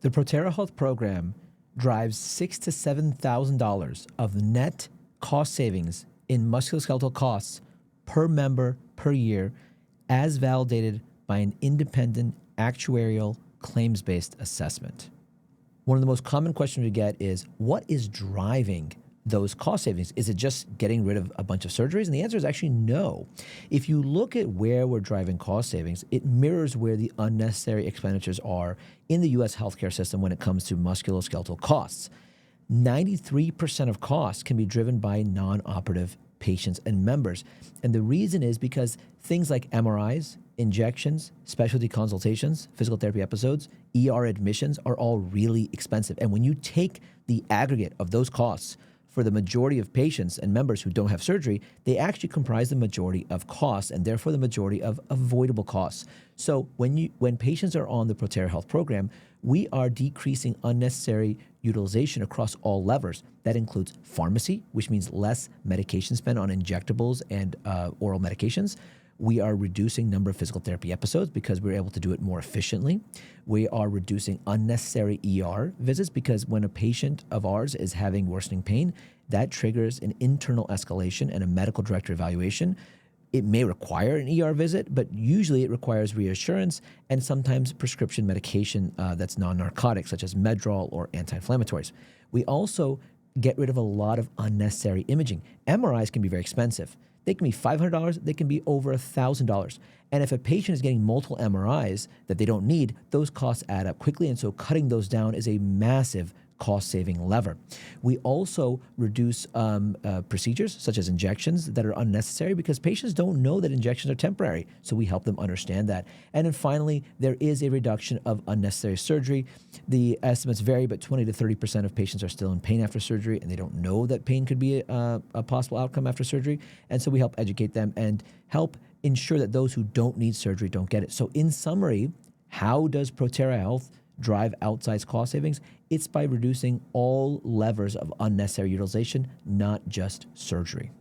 The Protera Health program drives $6,000 to $7,000 of net cost savings in musculoskeletal costs per member per year, as validated by an independent actuarial claims-based assessment. One of the most common questions we get is, what is driving those cost savings? Is it just getting rid of a bunch of surgeries? And the answer is actually no. If you look at where we're driving cost savings, it mirrors where the unnecessary expenditures are in the U.S. healthcare system when it comes to musculoskeletal costs. 93% of costs can be driven by non-operative patients and members. And the reason is because things like MRIs, injections, specialty consultations, physical therapy episodes, ER admissions are all really expensive. And when you take the aggregate of those costs for the majority of patients and members who don't have surgery, they actually comprise the majority of costs and therefore the majority of avoidable costs. So when patients are on the Protera Health program, we are decreasing unnecessary utilization across all levers. That includes pharmacy, which means less medication spent on injectables and oral medications. We are reducing number of physical therapy episodes because we're able to do it more efficiently. We are reducing unnecessary ER visits because when a patient of ours is having worsening pain, that triggers an internal escalation and a medical director evaluation. It may require an ER visit, but usually it requires reassurance and sometimes prescription medication that's non-narcotic, such as Medrol or anti-inflammatories. We also get rid of a lot of unnecessary imaging. MRIs can be very expensive. They can be $500, they can be over $1,000. And if a patient is getting multiple MRIs that they don't need, those costs add up quickly. And so cutting those down is a massive cost-saving lever. We also reduce procedures such as injections that are unnecessary because patients don't know that injections are temporary. So we help them understand that. And then finally, there is a reduction of unnecessary surgery. The estimates vary, but 20 to 30% of patients are still in pain after surgery, and they don't know that pain could be a possible outcome after surgery. And so we help educate them and help ensure that those who don't need surgery don't get it. So in summary, how does Protera Health drive outsized cost savings? It's by reducing all levers of unnecessary utilization, not just surgery.